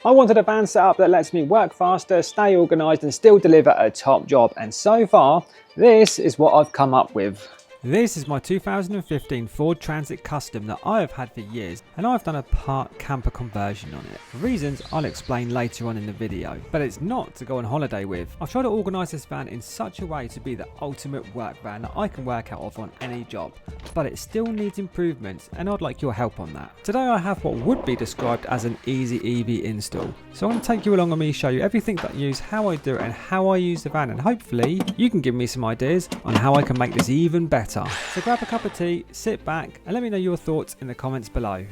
I wanted a van setup that lets me work faster, stay organised and still deliver a top job, and so far this is what I've come up with. This is my 2015 Ford Transit Custom that I have had for years, and I've done a part camper conversion on it. For reasons I'll explain later on in the video, but it's not to go on holiday with. I've tried to organise this van in such a way to be the ultimate work van that I can work out of on any job, but it still needs improvements and I'd like your help on that. Today I have what would be described as an easy EV install. So I'm going to take you along with me, show you everything that I use, how I do it and how I use the van, and hopefully you can give me some ideas on how I can make this even better. So grab a cup of tea, sit back and let me know your thoughts in the comments below.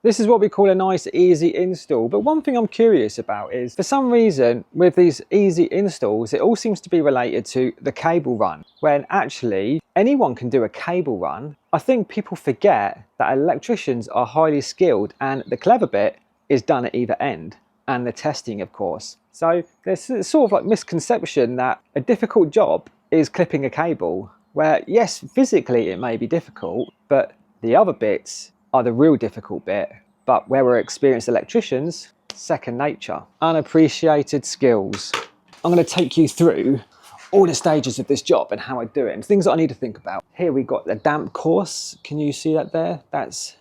This is what we call a nice easy install, but one thing I'm curious about is, for some reason with these easy installs it all seems to be related to the cable run, when actually anyone can do a cable run. I think people forget that electricians are highly skilled and the clever bit is done at either end, and the testing of course. So there's sort of like misconception that a difficult job is clipping a cable, where yes, physically it may be difficult, but the other bits are the real difficult bit. But where we're experienced electricians, second nature. Unappreciated skills. I'm going to take you through all the stages of this job and how I do it and things that I need to think about. Here we got the damp course. Can you see that there? That's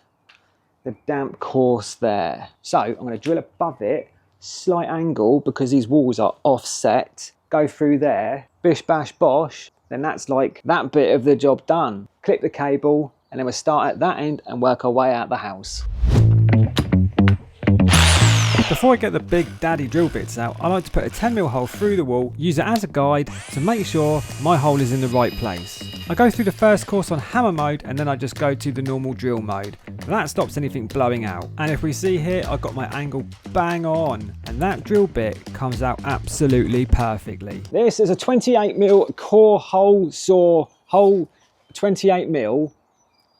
the damp course there. So I'm going to drill above it, slight angle because these walls are offset. Go through there, bish bash bosh. Then that's like that bit of the job done. Clip the cable and then we'll start at that end and work our way out the house. Before I get the big daddy drill bits out, I like to put a 10mm hole through the wall, use it as a guide to make sure my hole is in the right place. I go through the first course on hammer mode and then I just go to the normal drill mode. That stops anything blowing out. And if we see here, I've got my angle bang on and that drill bit comes out absolutely perfectly. This is a 28mm core hole saw, hole 28mm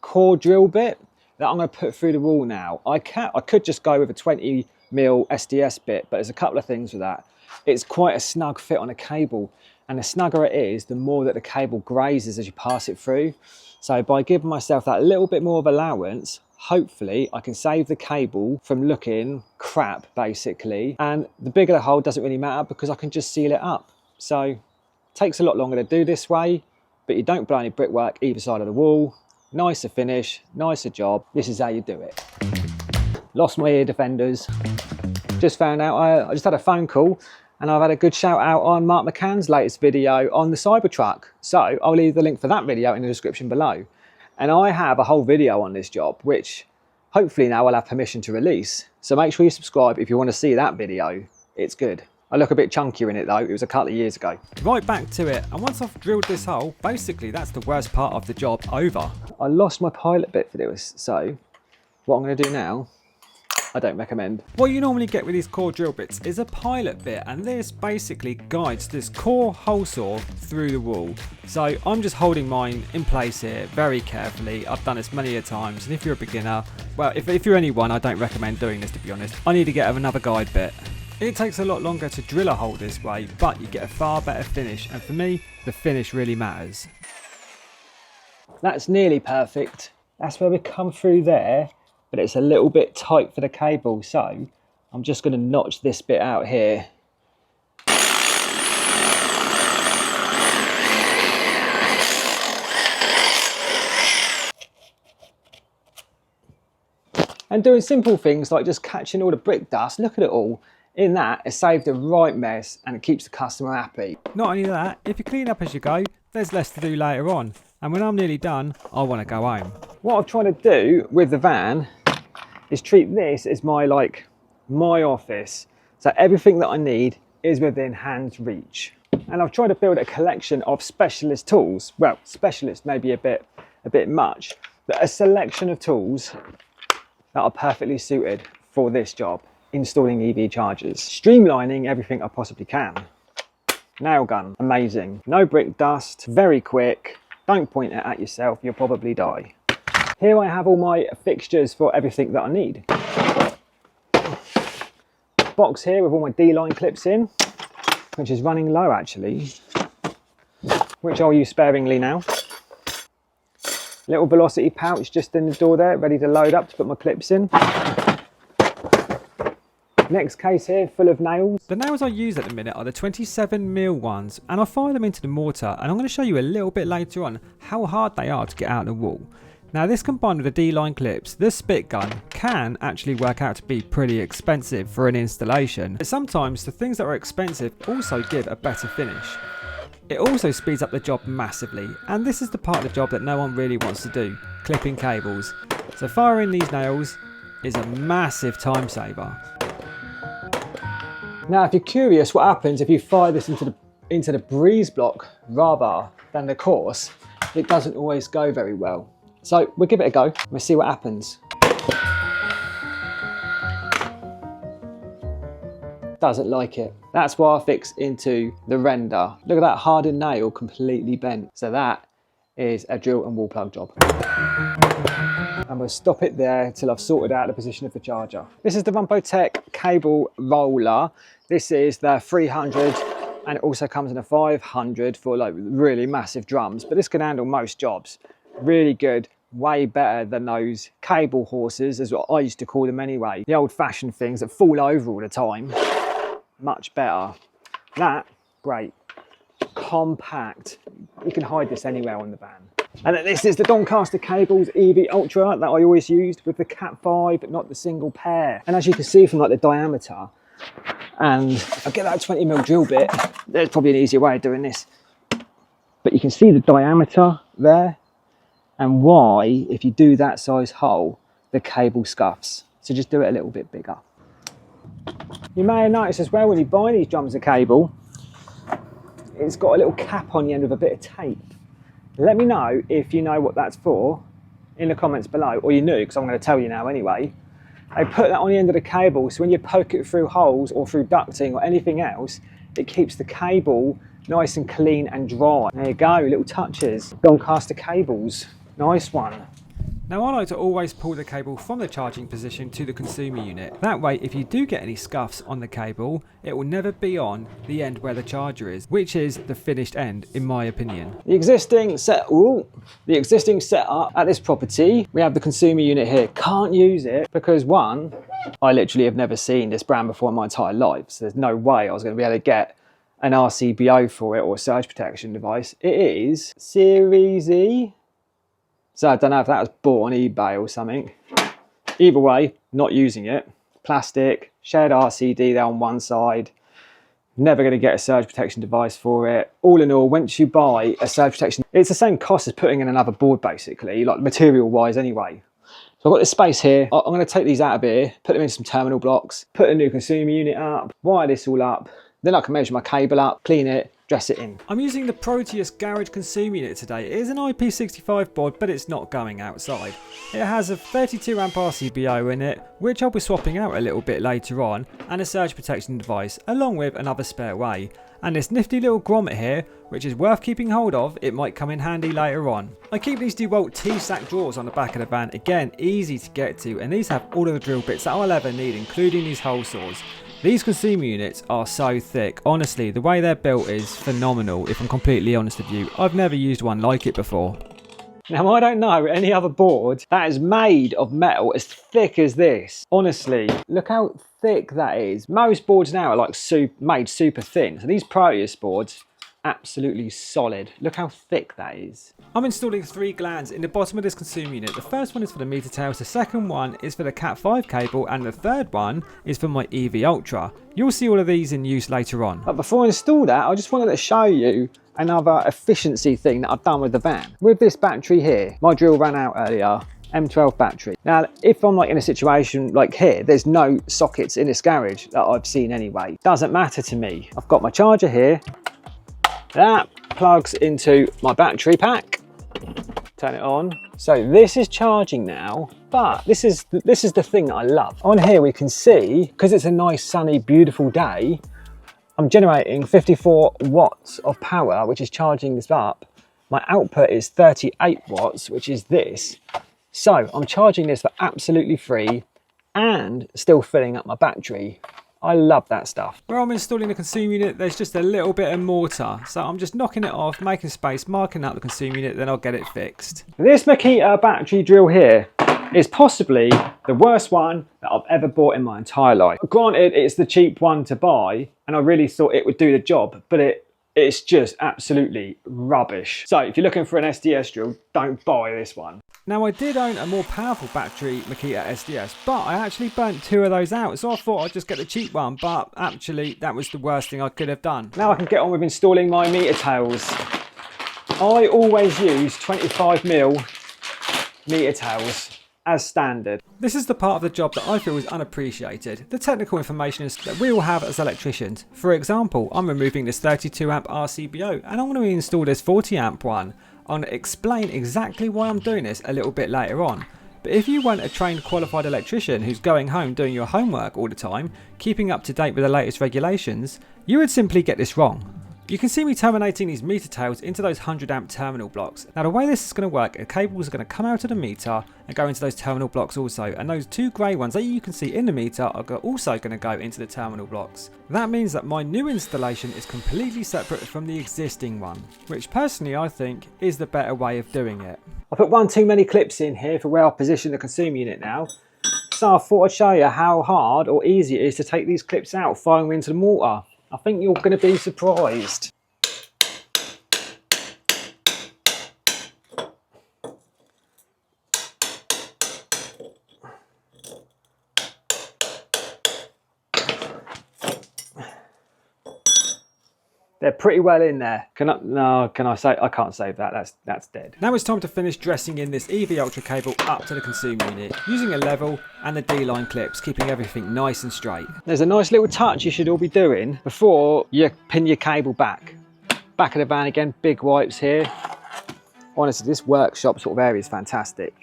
core drill bit that I'm going to put through the wall now. I could just go with a 20mm SDS bit, but there's a couple of things with that. It's quite a snug fit on a cable, and the snugger it is, the more that the cable grazes as you pass it through. So by giving myself that little bit more of allowance, hopefully I can save the cable from looking crap basically, and the bigger the hole doesn't really matter because I can just seal it up. So it takes a lot longer to do this way, but you don't blow any brickwork either side of the wall. Nicer finish, nicer job. This is how you do it. Lost my ear defenders. Just found out, I just had a phone call and I've had a good shout out on Mark McCann's latest video on the Cybertruck. So I'll leave the link for that video in the description below. And I have a whole video on this job, which hopefully now I'll have permission to release. So make sure you subscribe if you want to see that video. It's good. I look a bit chunkier in it though, it was a couple of years ago. Right back to it, and once I've drilled this hole, basically that's the worst part of the job over. I lost my pilot bit for this, so what I'm going to do now, I don't recommend. What you normally get with these core drill bits is a pilot bit, and this basically guides this core hole saw through the wall. So I'm just holding mine in place here very carefully. I've done this many a times, and if you're a beginner, well, if you're anyone, I don't recommend doing this to be honest. I need to get another guide bit. It takes a lot longer to drill a hole this way, but you get a far better finish, and for me, the finish really matters. That's nearly perfect. That's where we come through there, but it's a little bit tight for the cable, so I'm just going to notch this bit out here. And doing simple things like just catching all the brick dust, look at it all. In that, it saved a right mess and it keeps the customer happy. Not only that, if you clean up as you go, there's less to do later on. And when I'm nearly done, I want to go home. What I'm trying to do with the van is treat this as my office. So everything that I need is within hand's reach. And I've tried to build a collection of specialist tools. Well, specialist may be a bit much, but a selection of tools that are perfectly suited for this job. Installing EV chargers, streamlining everything I possibly can. Nail gun, amazing. No brick dust, very quick. Don't point it at yourself, you'll probably die. Here I have all my fixtures for everything that I need. Box here with all my D-line clips in, which is running low actually, which I'll use sparingly now. Little velocity pouch just in the door there, ready to load up to put my clips in. Next case here, full of nails. The nails I use at the minute are the 27mm ones, and I fire them into the mortar, and I'm going to show you a little bit later on how hard they are to get out of the wall. Now this combined with the D-line clips, this spit gun can actually work out to be pretty expensive for an installation, but sometimes the things that are expensive also give a better finish. It also speeds up the job massively, and this is the part of the job that no one really wants to do, clipping cables. So firing these nails is a massive time saver. Now if you're curious what happens if you fire this into the breeze block rather than the course, it doesn't always go very well. So we'll give it a go, we'll see what happens. Doesn't like it. That's why I fix into the render. Look at that hardened nail completely bent. So that is a drill and wall plug job. And we'll stop it there till I've sorted out the position of the charger. This is the Rumpotech cable roller. This is the 300 and it also comes in a 500 for like really massive drums, but this can handle most jobs. Really good, way better than those cable horses, is what I used to call them anyway. The old fashioned things that fall over all the time. Much better. That, great. Compact. You can hide this anywhere on the van. And then this is the Doncaster Cables EV Ultra that I always used with the Cat 5, but not the single pair. And as you can see from like the diameter, and I'll get that 20mm drill bit, there's probably an easier way of doing this. But you can see the diameter there, and why, if you do that size hole, the cable scuffs. So just do it a little bit bigger. You may have noticed as well when you buy these drums of cable, it's got a little cap on the end with a bit of tape. Let me know if you know what that's for in the comments below, or you knew, because I'm going to tell you now anyway. I put that on the end of the cable, so when you poke it through holes or through ducting or anything else, it keeps the cable nice and clean and dry. There you go, little touches. Doncaster Cables, nice one. Now I like to always pull the cable from the charging position to the consumer unit. That way if you do get any scuffs on the cable, it will never be on the end where the charger is, which is the finished end in my opinion. The existing setup at this property, we have the consumer unit here. Can't use it because one, I literally have never seen this brand before in my entire life, so there's no way I was going to be able to get an RCBO for it or a surge protection device. It is Series E. So I don't know if that was bought on eBay or something. Either way, not using it. Plastic, shared RCD there on one side. Never going to get a surge protection device for it. All in all, once you buy a surge protection, it's the same cost as putting in another board basically, like material wise anyway. So I've got this space here. I'm going to take these out of here, put them in some terminal blocks, put a new consumer unit up, wire this all up. Then I can measure my cable up, clean it, dress it in. I'm using the Proteus garage consumer unit today. It is an IP65 board, but it's not going outside. It has a 32 amp RCBO in it, which I'll be swapping out a little bit later on, and a surge protection device, along with another spare way. And this nifty little grommet here, which is worth keeping hold of, it might come in handy later on. I keep these DeWalt T-Sack drawers on the back of the van, again easy to get to, and these have all of the drill bits that I'll ever need, including these hole saws. These consumer units are so thick. Honestly, the way they're built is phenomenal, if I'm completely honest with you. I've never used one like it before. Now, I don't know any other board that is made of metal as thick as this. Honestly, look how thick that is. Most boards now are like made super thin. So these Proteus boards, absolutely solid. Look how thick that is. I'm installing 3 glands in the bottom of this consumer unit. The first one is for the meter tails, the second one is for the Cat 5 cable, and the third one is for my EV Ultra. You'll see all of these in use later on. But before I install that, I just wanted to show you another efficiency thing that I've done with the van. With this battery here, my drill ran out earlier, M12 battery. Now, if I'm like in a situation like here, there's no sockets in this garage that I've seen anyway. Doesn't matter to me. I've got my charger here. That plugs into my battery pack. Turn it on. So this is charging now, but this is the thing that I love. On here we can see, because it's a nice sunny beautiful day, I'm generating 54 watts of power, which is charging this up. My output is 38 watts, which is this. So I'm charging this for absolutely free and still filling up my battery. I love that stuff. Where I'm installing the consumer unit, there's just a little bit of mortar. So I'm just knocking it off, making space, marking out the consumer unit, then I'll get it fixed. This Makita battery drill here is possibly the worst one that I've ever bought in my entire life. Granted, it's the cheap one to buy, and I really thought it would do the job, but it's just absolutely rubbish. So if you're looking for an SDS drill, don't buy this one. Now, I did own a more powerful battery Makita SDS, but I actually burnt 2 of those out, so I thought I'd just get the cheap one, but actually that was the worst thing I could have done. Now I can get on with installing my meter tails. I always use 25mm meter tails as standard. This is the part of the job that I feel is unappreciated. The technical information is that we all have as electricians. For example, I'm removing this 32 amp RCBO and I'm going to install this 40 amp one. I'm going to explain exactly why I'm doing this a little bit later on. But if you weren't a trained qualified electrician who's going home doing your homework all the time, keeping up to date with the latest regulations, you would simply get this wrong. You can see me terminating these meter tails into those 100 amp terminal blocks. Now the way this is going to work, the cables are going to come out of the meter and go into those terminal blocks also, and those 2 grey ones that you can see in the meter are also going to go into the terminal blocks. That means that my new installation is completely separate from the existing one, which personally I think is the better way of doing it. I put one too many clips in here for where I position the consumer unit now, so I thought I'd show you how hard or easy it is to take these clips out, firing them into the mortar. I think you're going to be surprised. They're pretty well in there. Can I say, I can't save that, that's dead. Now it's time to finish dressing in this EV Ultra cable up to the consumer unit, using a level and the D-line clips, keeping everything nice and straight. There's a nice little touch you should all be doing before you pin your cable back. Back of the van again, big wipes here. Honestly, this workshop sort of area is fantastic.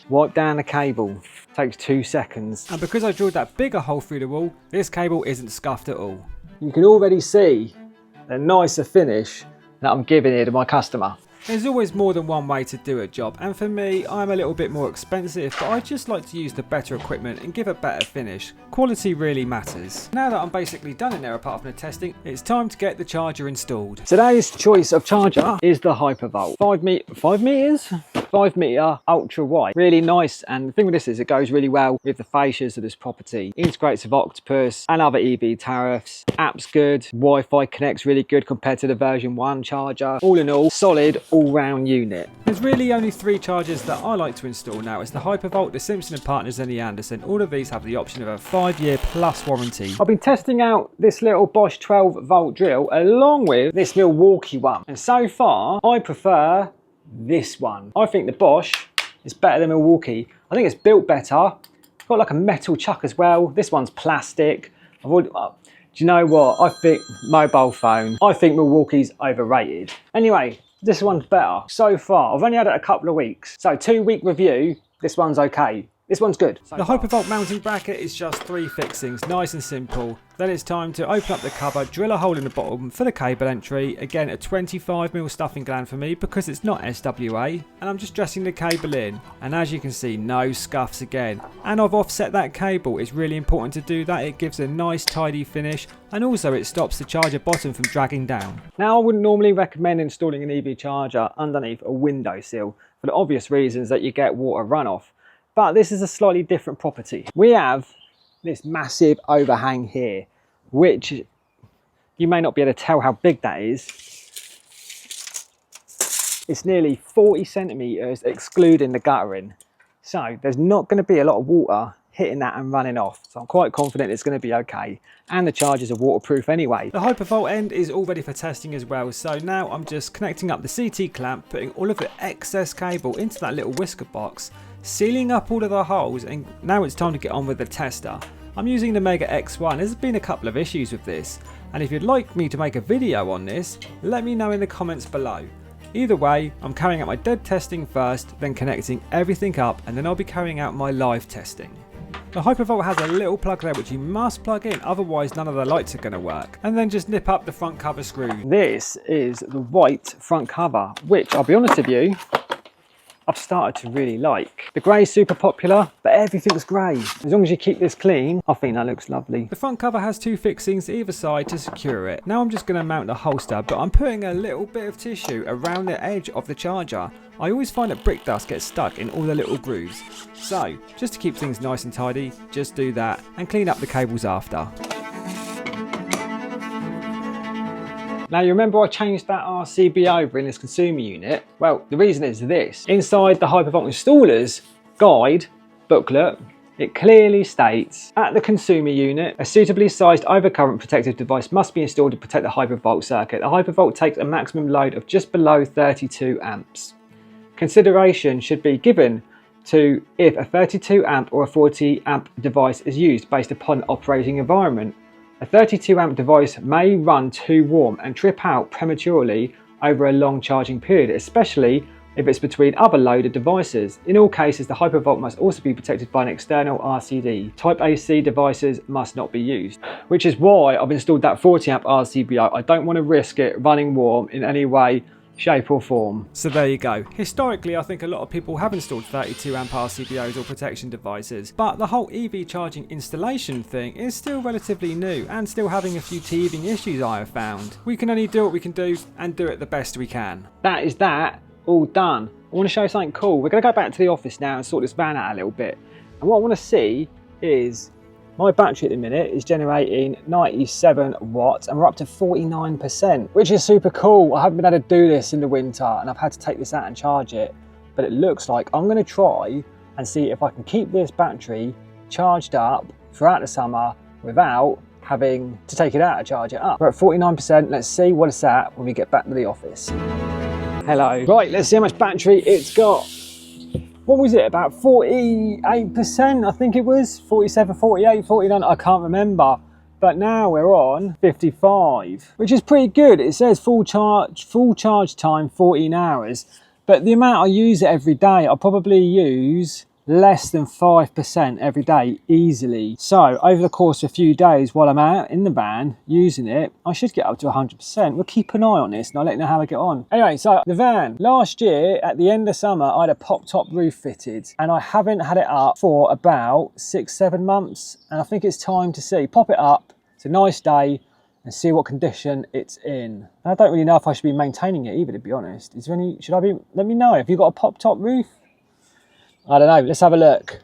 Wipe down the cable, takes 2 seconds. And because I drilled that bigger hole through the wall, this cable isn't scuffed at all. You can already see a nicer finish that I'm giving here to my customer. There's always more than one way to do a job, and for me, I'm a little bit more expensive, but I just like to use the better equipment and give a better finish. Quality really matters. Now that I'm basically done in there apart from the testing, it's time to get the charger installed. Today's choice of charger is the Hypervolt. 5 meter ultra wide. Really nice, and the thing with this is it goes really well with the fascias of this property. Integrates with Octopus and other EV tariffs. App's good, Wi-Fi connects really good compared to the version 1 charger. All in all, solid all-round unit. There's really only 3 chargers that I like to install now. It's the Hypervolt, the Simpson & Partners and the Anderson. All of these have the option of a 5-year plus warranty. I've been testing out this little Bosch 12 volt drill along with this Milwaukee one, and so far I prefer this one. I think the Bosch is better than Milwaukee. I think it's built better. It's got like a metal chuck as well. This one's plastic. Do you know what? I think mobile phone. I think Milwaukee's overrated. Anyway, this one's better so far. I've only had it a couple of weeks. So 2-week review, this one's okay. This one's good. The Hypervolt mounting bracket is just 3 fixings, nice and simple. Then it's time to open up the cupboard, drill a hole in the bottom for the cable entry. Again, a 25mm stuffing gland for me because it's not SWA. And I'm just dressing the cable in. And as you can see, no scuffs again. And I've offset that cable. It's really important to do that. It gives a nice tidy finish. And also it stops the charger bottom from dragging down. Now, I wouldn't normally recommend installing an EV charger underneath a windowsill for the obvious reasons that you get water runoff. But this is a slightly different property. We have this massive overhang here, which you may not be able to tell how big that is. It's nearly 40 centimeters excluding the guttering. So there's not going to be a lot of water hitting that and running off. So I'm quite confident it's going to be okay. And the chargers are waterproof anyway. The Hypervolt end is all ready for testing as well. So now I'm just connecting up the CT clamp, putting all of the excess cable into that little whisker box, sealing up all of the holes, and now it's time to get on with the tester. I'm using the Mega X1. There's been a couple of issues with this, and if you'd like me to make a video on this, let me know in the comments below. Either way, I'm carrying out my dead testing first, then connecting everything up, and then I'll be carrying out my live testing. The Hypervolt has a little plug there which you must plug in, otherwise none of the lights are going to work. And then just nip up the front cover screw. This is the white front cover, which I'll be honest with you, I've started to really like. The grey's super popular, but everything's grey. As long as you keep this clean, I think that looks lovely. The front cover has two fixings either side to secure it. Now I'm just going to mount the holster, but I'm putting a little bit of tissue around the edge of the charger. I always find that brick dust gets stuck in all the little grooves. So, just to keep things nice and tidy, just do that and clean up the cables after. Now you remember I changed that RCB over in this consumer unit? Well, the reason is this. Inside the Hypervolt installer's guide booklet, it clearly states, at the consumer unit, a suitably sized overcurrent protective device must be installed to protect the Hypervolt circuit. The Hypervolt takes a maximum load of just below 32 amps. Consideration should be given to if a 32 amp or a 40 amp device is used based upon operating environment. A 32 amp device may run too warm and trip out prematurely over a long charging period, especially if it's between other loaded devices. In all cases, the Hypervolt must also be protected by an external RCD. Type AC devices must not be used, which is why I've installed that 40 amp RCBO. I don't want to risk it running warm in any way, shape or form. So there you go. Historically, I think a lot of people have installed 32 amp RCBOs or protection devices, but the whole EV charging installation thing is still relatively new and still having a few teething issues I have found. We can only do what we can do and do it the best we can. That is that, all done. I want to show you something cool. We're going to go back to the office now and sort this van out a little bit. And what I want to see is my battery at the minute is generating 97 watts and we're up to 49%, which is super cool. I haven't been able to do this in the winter and I've had to take this out and charge it. But it looks like I'm going to try and see if I can keep this battery charged up throughout the summer without having to take it out and charge it up. We're at 49%. Let's see what it's at when we get back to the office. Hello. Right, let's see how much battery it's got. What was it, about 48%? I think it was 47, 48, 49, I can't remember. But now we're on 55, which is pretty good. It says full charge time 14 hours. But the amount I use it every day, I'll probably use less than 5% every day easily. So over the course of a few days while I'm out in the van using it, I should get up to 100%. We'll keep an eye on this and I'll let you know how I get on. Anyway, so the van, last year at the end of summer, I had a pop top roof fitted and I haven't had it up for about 6-7 months. And I think it's time to see, pop it up, it's a nice day, and see what condition it's in. And I don't really know if I should be maintaining it either, to be honest. Is there any, should I be, let me know, have you got a pop top roof? I don't know, let's have a look.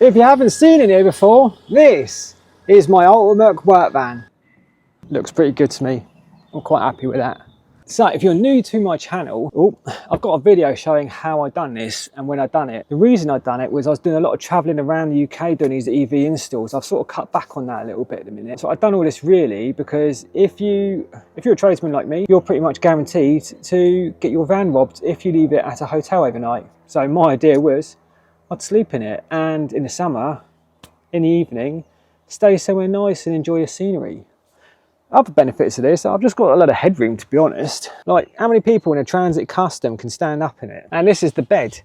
If you haven't seen it here before, this is my ultimate work van. Looks pretty good to me. I'm quite happy with that. So if you're new to my channel, I've got a video showing how I done this and when I done it. The reason I done it was I was doing a lot of traveling around the UK doing these EV installs. I've sort of cut back on that a little bit at the minute. So I've done all this really because if you're a tradesman like me, you're pretty much guaranteed to get your van robbed if you leave it at a hotel overnight. So my idea was I'd sleep in it and in the summer, in the evening, stay somewhere nice and enjoy the scenery. Other benefits of this, I've just got a lot of headroom, to be honest. Like, how many people in a Transit Custom can stand up in it? And this is the bed.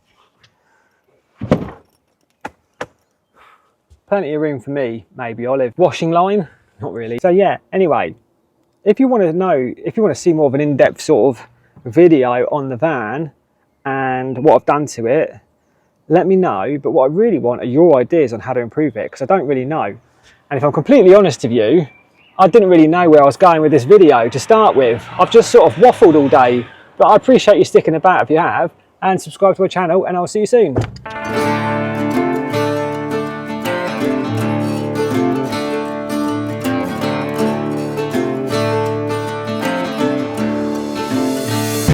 Plenty of room for me, maybe, Olive. Washing line? Not really. So yeah, anyway, if you want to see more of an in-depth sort of video on the van and what I've done to it, let me know. But what I really want are your ideas on how to improve it, because I don't really know. And if I'm completely honest with you, I didn't really know where I was going with this video to start with. I've just sort of waffled all day, but I appreciate you sticking about if you have, and subscribe to my channel, and I'll see you soon.